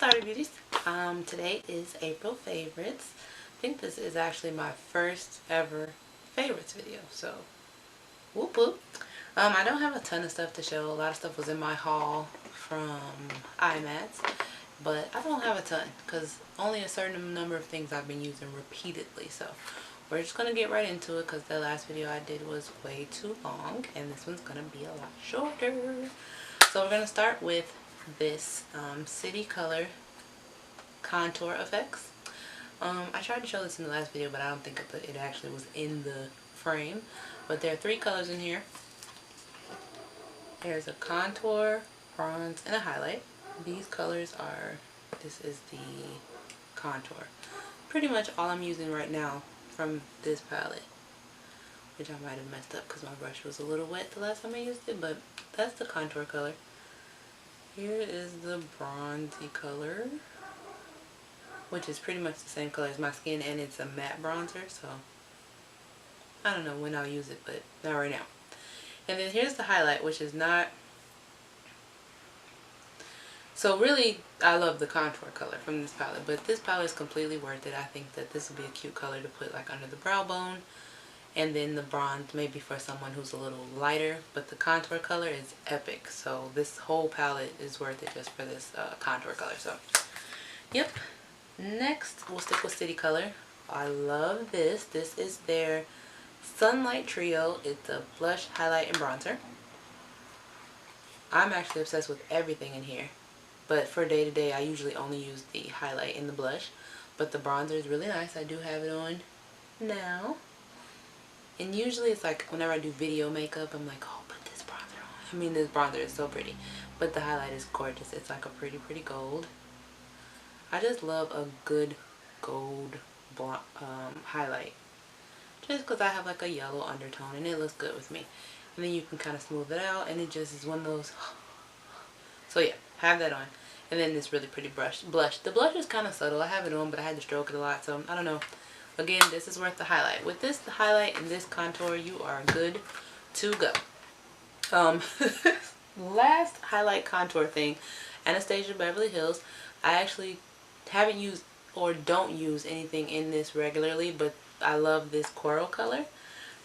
Starter Beauties. Today is April favorites. I think this is actually my first ever favorites video, so whoop whoop. I don't have a ton of stuff to show. A lot of stuff was in my haul from IMATS, but I don't have a ton because only a certain number of things I've been using repeatedly. So we're just going to get right into it because the last video I did was way too long and this one's going to be a lot shorter. So we're going to start with this City Color Contour Effects. I tried to show this in the last video, but I don't think it actually was in the frame. But there are 3 colors in here. There's a contour, bronze, and a highlight. These colors are, this is the contour. Pretty much all I'm using right now from this palette, which I might have messed up because my brush was a little wet the last time I used it, but that's the contour color. Here is the bronzy color, which is pretty much the same color as my skin, and it's a matte bronzer, so I don't know when I'll use it, but not right now. And then here's the highlight, which is not, so really I love the contour color from this palette, but this palette is completely worth it. I think that this would be a cute color to put like under the brow bone, and then the bronze maybe for someone who's a little lighter, but the contour color is epic. So this whole palette is worth it just for this contour color. So yep. Next we'll stick with City Color. I love this. This is their Sunlight Trio. It's a blush, highlight, and bronzer. I'm actually obsessed with everything in here, but for day to day I usually only use the highlight and the blush, but the bronzer is really nice. I do have it on now. And usually it's like whenever I do video makeup, I'm like, oh, put this bronzer on. I mean, this bronzer is so pretty. But the highlight is gorgeous. It's like a pretty gold. I just love a good gold highlight. Just because I have like a yellow undertone and it looks good with me. And then you can kind of smooth it out and it just is one of those. So yeah, have that on. And then this really pretty blush. The blush is kind of subtle. I have it on, but I had to stroke it a lot, so I don't know. Again, this is worth the highlight. With this, the highlight and this contour, you are good to go. Last highlight contour thing, Anastasia Beverly Hills. I actually haven't used or don't use anything in this regularly, but I love this coral color.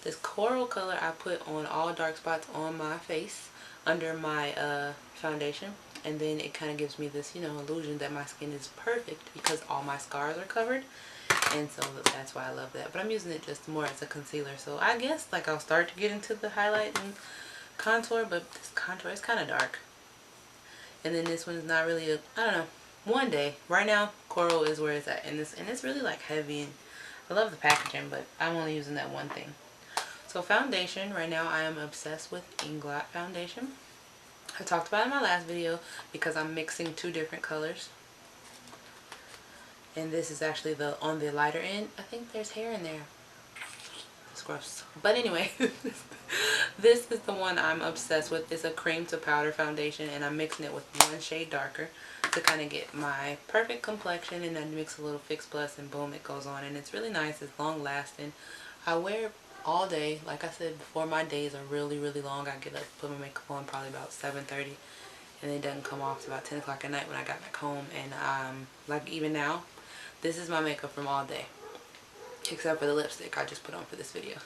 This coral color I put on all dark spots on my face under my foundation, and then it kind of gives me this, you know, illusion that my skin is perfect because all my scars are covered. And so that's why I love that. But I'm using it just more as a concealer. So I guess like I'll start to get into the highlight and contour, but this contour is kind of dark. And then this one is not really a, I don't know, one day. Right now, coral is where it's at. And it's really like heavy, and I love the packaging, but I'm only using that one thing. So foundation, right now I am obsessed with Inglot foundation. I talked about it in my last video because I'm mixing 2 different colors. And this is actually on the lighter end. I think there's hair in there. It's gross. But anyway, this is the one I'm obsessed with. It's a cream to powder foundation, and I'm mixing it with 1 shade darker to kind of get my perfect complexion, and then mix a little Fix Plus and boom, it goes on. And it's really nice. It's long lasting. I wear it all day. Like I said before, my days are really long. I get up, put my makeup on probably about 7:30, and it doesn't come off till about 10 o'clock at night when I got back home. And like even now, this is my makeup from all day, except for the lipstick I just put on for this video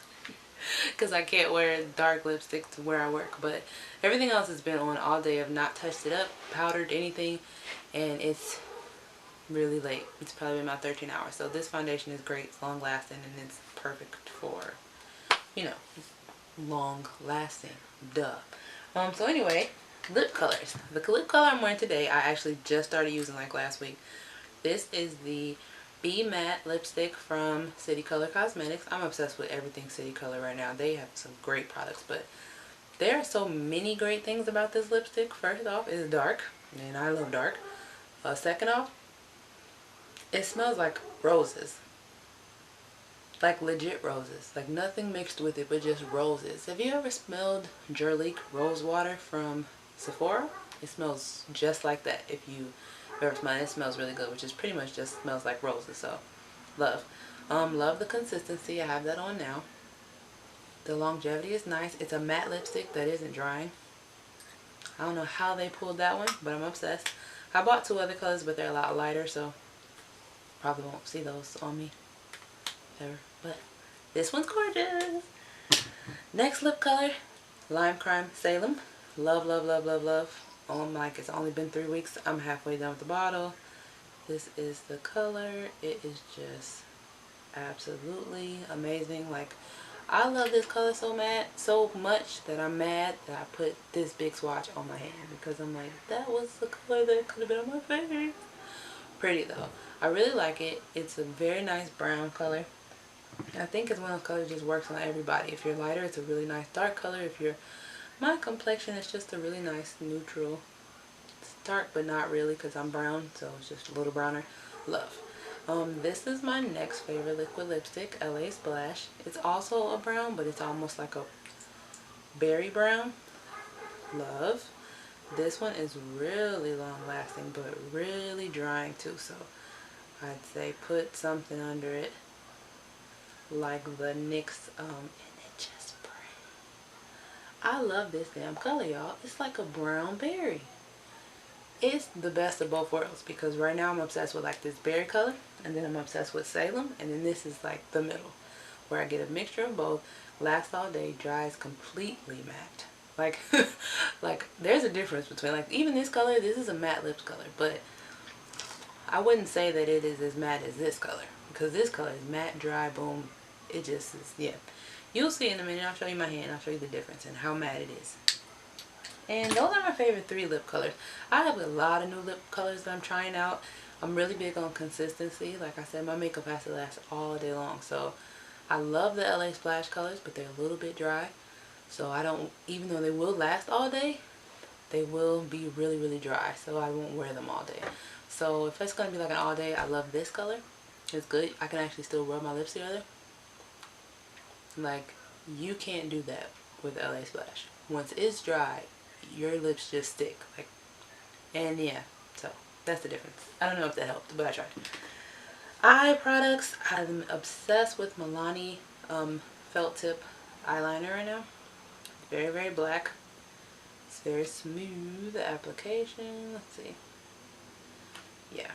because I can't wear dark lipstick to where I work. But everything else has been on all day. I've not touched it up, powdered, anything, and it's really late. It's probably been about 13 hours. So this foundation is great. It's long lasting, and it's perfect for, you know, long lasting. Duh. So anyway, lip colors. The lip color I'm wearing today, I actually just started using like last week. This is the Be Matte lipstick from City Color Cosmetics. I'm obsessed with everything City Color right now. They have some great products, but there are so many great things about this lipstick. First off, it's dark, and I love dark. Second off, it smells like roses. Like legit roses. Like nothing mixed with it, but just roses. Have you ever smelled Jurlique Rose Water from Sephora? It smells just like that. If you ever smell it, it smells really good, which is pretty much just smells like roses. So love. Love the consistency. I have that on now. The longevity is nice. It's a matte lipstick that isn't drying. I don't know how they pulled that one, but I'm obsessed. I bought 2 other colors, but they're a lot lighter, so probably won't see those on me ever. But this one's gorgeous. Next lip color, Lime Crime Salem. Love, love, love, love, love. Like it's only been 3 weeks. I'm halfway done with the bottle. This is the color. It is just absolutely amazing. Like, I love this color so much that I'm mad that I put this big swatch on my hand, because I'm like, that was the color that could have been on my face. Pretty though. I really like it. It's a very nice brown color. I think it's one of those colors that just works on everybody. If you're lighter, it's a really nice dark color. If you're my complexion, it's just a really nice neutral. It's dark, but not really, because I'm brown, so it's just a little browner. Love. This is my next favorite liquid lipstick, LA Splash. It's also a brown, but it's almost like a berry brown. Love. This one is really long lasting, but really drying too, so I'd say put something under it, like the NYX, and it just pretty. I love this damn color, y'all. It's like a brown berry. It's the best of both worlds, because right now I'm obsessed with like this berry color, and then I'm obsessed with Salem, and then this is like the middle, where I get a mixture of both, lasts all day, dries completely matte. Like, like there's a difference between, like, even this color, this is a matte lips color, but I wouldn't say that it is as matte as this color, because this color is matte, dry, boom. It just is, yeah. You'll see in a minute. I'll show you my hand. I'll show you the difference and how matte it is. And those are my favorite 3 lip colors. I have a lot of new lip colors that I'm trying out. I'm really big on consistency. Like I said, my makeup has to last all day long. So I love the LA Splash colors, but they're a little bit dry. So I don't, even though they will last all day, they will be really, really dry. So I won't wear them all day. So if it's going to be like an all day, I love this color. It's good. I can actually still rub my lips together. Like, you can't do that with LA Splash. Once it's dry, your lips just stick. Like, and yeah, so that's the difference. I don't know if that helped, but I tried. Eye products. I'm obsessed with Milani felt tip eyeliner right now. Very, very black. It's very smooth application. Let's see. Yeah,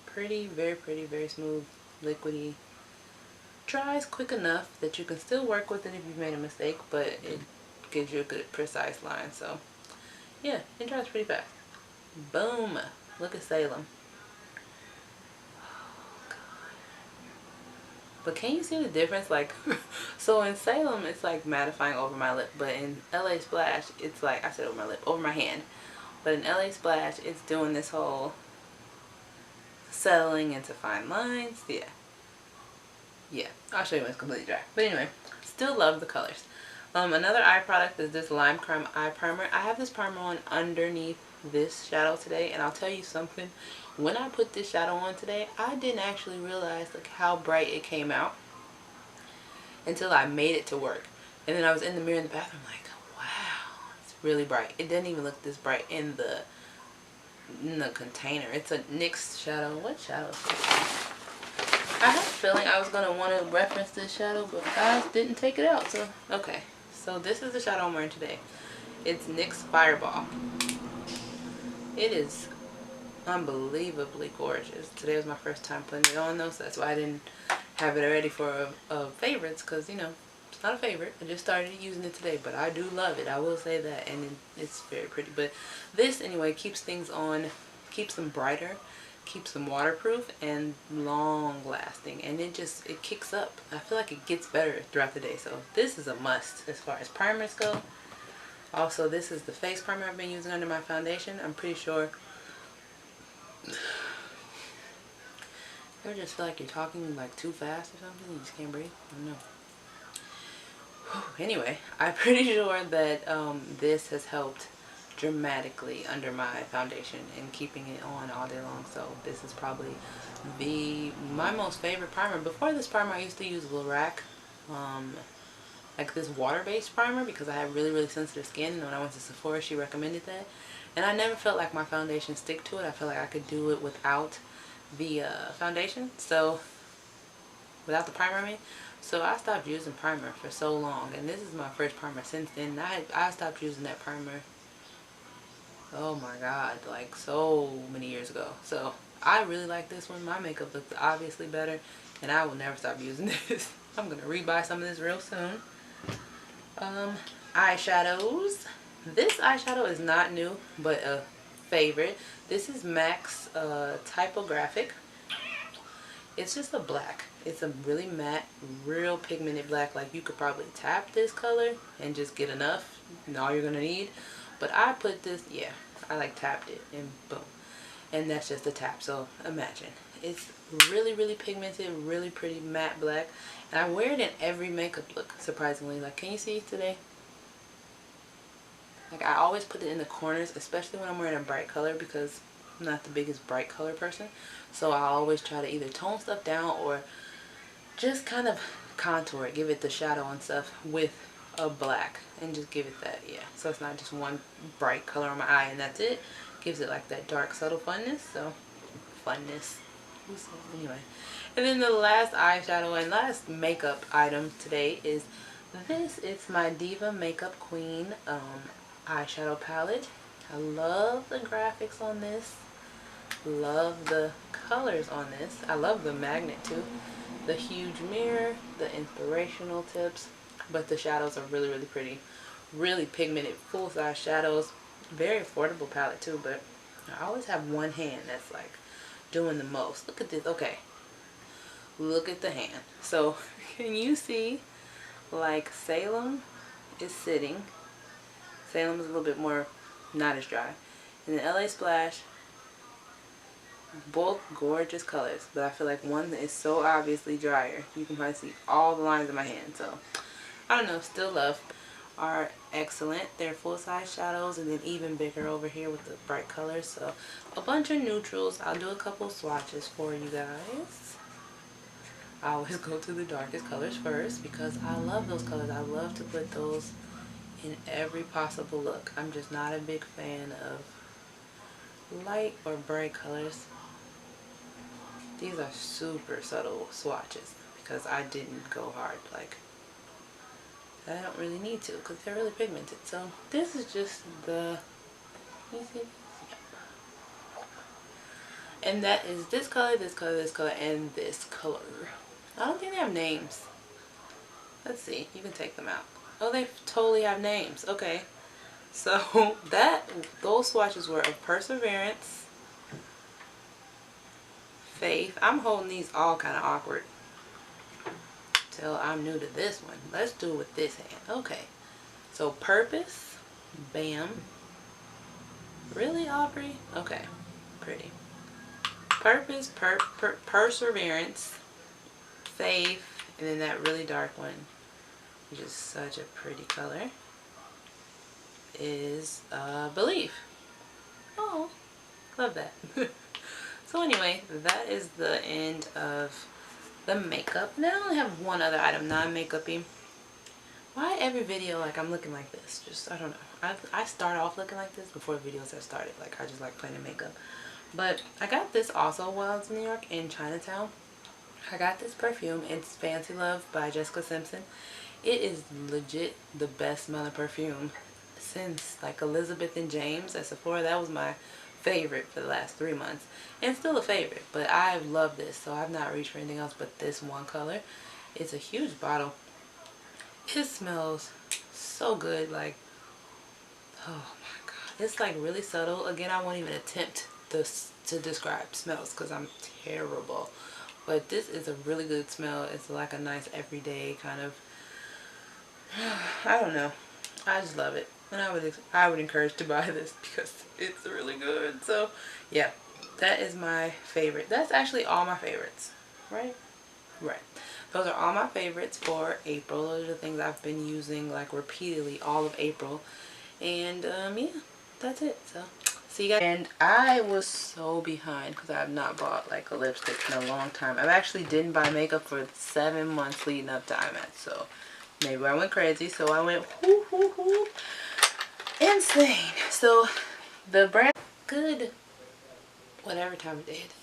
pretty, very smooth, liquidy. Dries quick enough that you can still work with it if you've made a mistake, but it gives you a good precise line. So yeah, it dries pretty fast. Boom. Look at Salem. Oh, God. But can you see the difference? Like, so in Salem, it's like mattifying over my lip, but in LA Splash, it's like, I said over my lip, over my hand. But in LA Splash, it's doing this whole settling into fine lines. Yeah. Yeah, I'll show you when it's completely dry. But anyway, still love the colors. Another eye product is this Lime Crime Eye Primer. I have this primer on underneath this shadow today, and I'll tell you something. When I put this shadow on today, I didn't actually realize like how bright it came out until I made it to work. And then I was in the mirror in the bathroom like, wow, it's really bright. It didn't even look this bright in the container. It's a NYX shadow. What shadow is this? I had a feeling I was going to want to reference this shadow, but I didn't take it out. So, okay. So this is the shadow I'm wearing today. It's NYX Fireball. It is unbelievably gorgeous. Today was my first time putting it on though, so that's why I didn't have it ready for favorites, because, you know, it's not a favorite. I just started using it today, but I do love it. I will say that, and it's very pretty. But this, anyway, keeps things on, keeps them brighter, keeps them waterproof and long lasting, and it kicks up. I feel like it gets better throughout the day, so this is a must as far as primers go. Also, this is the face primer I've been using under my foundation. I'm pretty sure you ever just feel like you're talking like too fast or something, you just can't breathe? I don't know. Whew. Anyway, I'm pretty sure that this has helped dramatically under my foundation and keeping it on all day long. So this is probably my most favorite primer. Before this primer, I used to use Lorac, like this water-based primer, because I have really, really sensitive skin, and when I went to Sephora, she recommended that, and I never felt like my foundation stick to it. I felt like I could do it without the foundation, so without the primer, I mean. So I stopped using primer for so long, and this is my first primer since then. I stopped using that primer oh my god, like so many years ago. So I really like this one. My makeup looks obviously better, and I will never stop using this. I'm gonna rebuy some of this real soon. Eyeshadows. This eyeshadow is not new, but a favorite. This is MAC's Typographic. It's just a black. It's a really matte, real pigmented black. Like you could probably tap this color and just get enough and all you're gonna need. But I put this, yeah, I like tapped it and boom. And that's just a tap, so imagine. It's really, really pigmented, really pretty matte black. And I wear it in every makeup look, surprisingly. Like, can you see today? Like, I always put it in the corners, especially when I'm wearing a bright color, because I'm not the biggest bright color person. So I always try to either tone stuff down or just kind of contour it, give it the shadow and stuff with a black, and just give it that, yeah. So it's not just one bright color on my eye and that's it. Gives it like that dark, subtle funness. So, funness. Anyway. And then the last eyeshadow and last makeup item today is this. It's my Diva Makeup Queen eyeshadow palette. I love the graphics on this. Love the colors on this. I love the magnet too. The huge mirror, the inspirational tips, but the shadows are really, really pretty. Really pigmented, full-size shadows. Very affordable palette too, but I always have one hand that's like doing the most. Look at this. Okay. Look at the hand. So, can you see like Salem is sitting. Salem is a little bit more not as dry. And then LA Splash, both gorgeous colors, but I feel like one is so obviously drier. You can probably see all the lines in my hand. So, I don't know, still love. Are excellent. They're full-size shadows and then even bigger over here with the bright colors. So a bunch of neutrals. I'll do a couple swatches for you guys. I always go to the darkest colors first because I love those colors. I love to put those in every possible look. I'm just not a big fan of light or bright colors. These are super subtle swatches because I didn't go hard. Like, I don't really need to because they're really pigmented. So this is just the, can you see this? Yep. And that is this color, this color, this color, and this color. I don't think they have names. Let's see. You can take them out. Oh, they totally have names. Okay. So those swatches were of Perseverance, Faith. I'm holding these all kind of awkward. Till I'm new to this one. Let's do it with this hand. Okay. So Purpose. Bam. Really, Aubrey? Okay. Pretty. Purpose. Perseverance. Faith. And then that really dark one, which is such a pretty color, is Belief. Oh. Love that. So anyway, that is the end of the makeup. Now I only have one other item, non-makeup-y. Why every video like I'm looking like this? Just, I don't know. I start off looking like this before videos have started. Like, I just like playing in makeup. But I got this also while I was in New York, in Chinatown. I got this perfume. It's Fancy Love by Jessica Simpson. It is legit the best smelling perfume since like Elizabeth and James at Sephora. That was my favorite for the last 3 months, and still a favorite, but I love this, so I've not reached for anything else but this one color. It's a huge bottle. It smells so good. Like, oh my god, it's like really subtle. Again, I won't even attempt this to describe smells because I'm terrible, but this is a really good smell. It's like a nice everyday kind of, I don't know, I just love it. And I would encourage to buy this because it's really good. So yeah, that is my favorite. That's actually all my favorites, right? Right. Those are all my favorites for April. Those are the things I've been using like repeatedly all of April. And yeah, that's it. So see you guys. And I was so behind because I have not bought like a lipstick in a long time. I actually didn't buy makeup for 7 months leading up to IMAX. So maybe I went crazy. So I went whoo whoo whoo. Insane. So the brand, good whatever time of day it is.